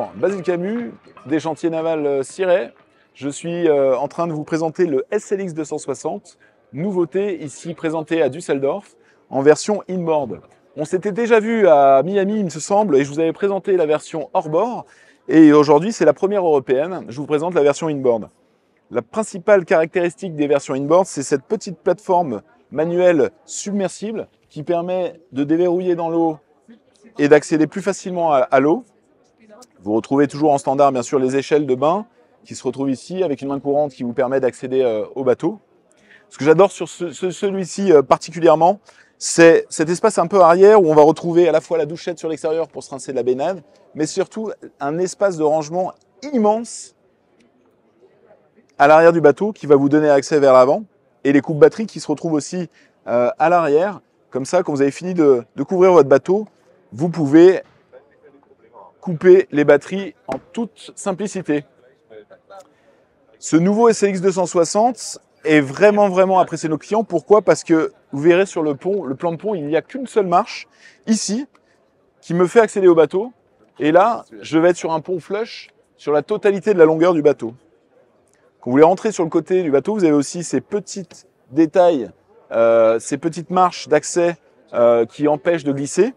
Bonjour, Basile Camus, des chantiers navals Siret. Je suis en train de vous présenter le SLX 260, nouveauté ici présentée à Düsseldorf en version inboard. On s'était déjà vu à Miami, il me semble, et je vous avais présenté la version hors-bord. Et aujourd'hui, c'est la première européenne. Je vous présente la version inboard. La principale caractéristique des versions inboard, c'est cette petite plateforme manuelle submersible qui permet de déverrouiller dans l'eau et d'accéder plus facilement à l'eau. Vous retrouvez toujours en standard, bien sûr, les échelles de bain qui se retrouvent ici avec une main courante qui vous permet d'accéder au bateau. Ce que j'adore sur celui-ci particulièrement, c'est cet espace un peu arrière où on va retrouver à la fois la douchette sur l'extérieur pour se rincer de la baignade, mais surtout un espace de rangement immense à l'arrière du bateau qui va vous donner accès vers l'avant et les coupes batteries qui se retrouvent aussi à l'arrière. Comme ça, quand vous avez fini de couvrir votre bateau, vous pouvez couper les batteries en toute simplicité. Ce nouveau SLX 260 est vraiment apprécié de nos clients. Pourquoi? Parce que vous verrez sur le pont, le plan de pont, il n'y a qu'une seule marche ici qui me fait accéder au bateau. Et là, je vais être sur un pont flush sur la totalité de la longueur du bateau. Quand vous voulez rentrer sur le côté du bateau, vous avez aussi ces petits détails, ces petites marches d'accès qui empêchent de glisser.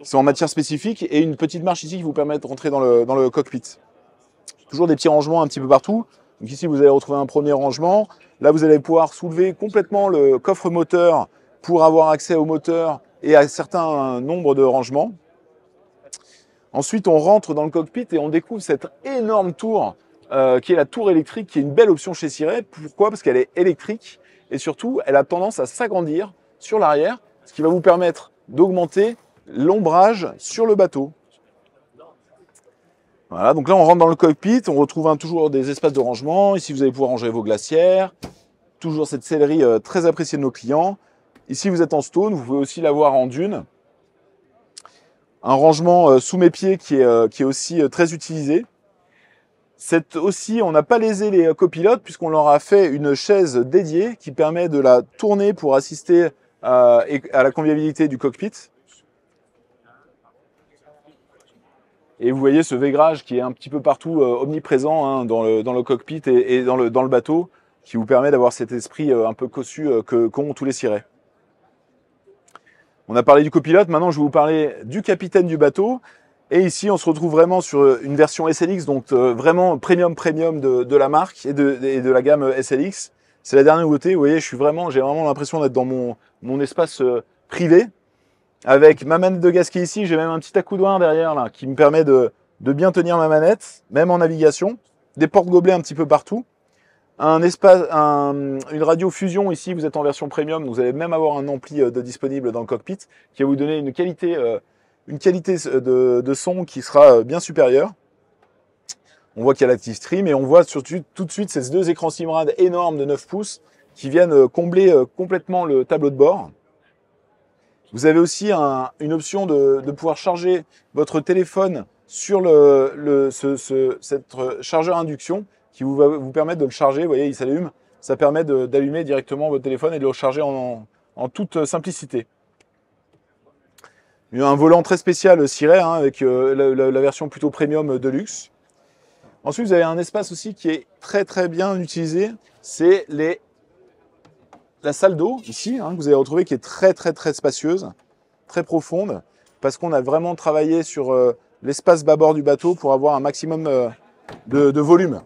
C'est en matière spécifique et une petite marche ici qui vous permet de rentrer dans le cockpit. Toujours des petits rangements un petit peu partout. Donc ici, vous allez retrouver un premier rangement. Là, vous allez pouvoir soulever complètement le coffre moteur pour avoir accès au moteur et à un certain nombre de rangements. Ensuite, on rentre dans le cockpit et on découvre cette énorme tour qui est la tour électrique, qui est une belle option chez Siret. Pourquoi? Parce qu'elle est électrique et surtout, elle a tendance à s'agrandir sur l'arrière, ce qui va vous permettre d'augmenter l'ombrage sur le bateau. Voilà, donc là on rentre dans le cockpit, on retrouve toujours des espaces de rangement. Ici vous allez pouvoir ranger vos glacières. Toujours cette sellerie très appréciée de nos clients. Ici vous êtes en stone, vous pouvez aussi l'avoir en dune. Un rangement sous mes pieds qui est aussi très utilisé. On n'a pas lésé les copilotes puisqu'on leur a fait une chaise dédiée qui permet de la tourner pour assister à la convivialité du cockpit. Et vous voyez ce vaigrage qui est un petit peu partout omniprésent hein, dans le cockpit et dans le bateau, qui vous permet d'avoir cet esprit un peu cossu qu'ont tous les Sirets. On a parlé du copilote, maintenant je vais vous parler du capitaine du bateau. Et ici on se retrouve vraiment sur une version SLX, donc vraiment premium de la marque et de la gamme SLX. C'est la dernière nouveauté, vous voyez, j'ai vraiment l'impression d'être dans mon espace privé. Avec ma manette de gaz qui est ici, j'ai même un petit accoudoir derrière là, qui me permet de bien tenir ma manette, même en navigation. Des porte-gobelets un petit peu partout. Une radio fusion ici, vous êtes en version premium, donc vous allez même avoir un ampli disponible dans le cockpit qui va vous donner une qualité de son qui sera bien supérieure. On voit qu'il y a l'Active Stream et on voit surtout tout de suite ces deux écrans Simrad énormes de 9 pouces qui viennent combler complètement le tableau de bord. Vous avez aussi une option de pouvoir charger votre téléphone sur cette chargeur induction qui va vous permettre de le charger. Vous voyez, il s'allume. Ça permet d'allumer directement votre téléphone et de le recharger en toute simplicité. Il y a un volant très spécial Siret hein, avec la version plutôt premium de luxe. Ensuite, vous avez un espace aussi qui est très bien utilisé. C'est la salle d'eau, ici, hein, que vous allez retrouver, qui est très spacieuse, très profonde, parce qu'on a vraiment travaillé sur l'espace bâbord du bateau pour avoir un maximum de volume.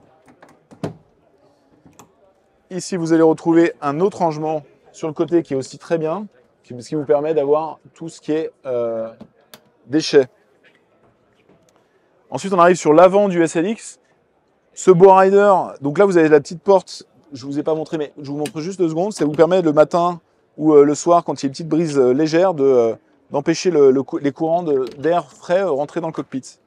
Ici, vous allez retrouver un autre rangement sur le côté qui est aussi très bien, qui vous permet d'avoir tout ce qui est déchets. Ensuite, on arrive sur l'avant du SLX. Ce Bowrider, donc là, vous avez la petite porte. Je ne vous ai pas montré, mais je vous montre juste 2 secondes. Ça vous permet le matin ou le soir, quand il y a une petite brise légère, d'empêcher les courants d'air frais rentrer dans le cockpit.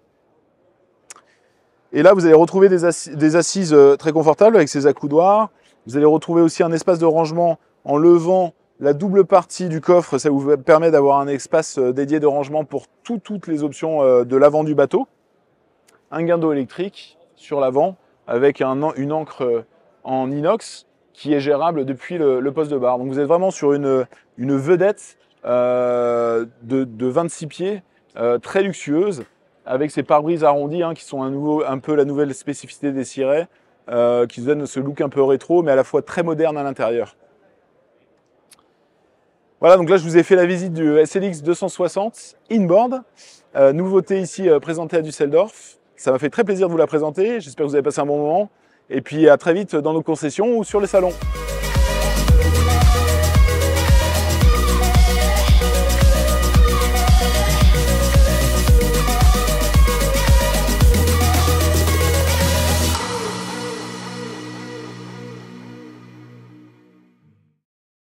Et là, vous allez retrouver des assises très confortables avec ces accoudoirs. Vous allez retrouver aussi un espace de rangement en levant la double partie du coffre. Ça vous permet d'avoir un espace dédié de rangement pour toutes les options de l'avant du bateau. Un guindeau électrique sur l'avant avec une ancre en inox qui est gérable depuis le poste de barre. Donc vous êtes vraiment sur une vedette de 26 pieds très luxueuse avec ces pare-brises arrondis qui sont un peu la nouvelle spécificité des cirés, qui donnent ce look un peu rétro, mais à la fois très moderne à l'intérieur. Voilà, donc là je vous ai fait la visite du SLX 260 inboard, nouveauté ici présentée à Düsseldorf. Ça m'a fait très plaisir de vous la présenter, j'espère que vous avez passé un bon moment, et puis à très vite dans nos concessions ou sur les salons.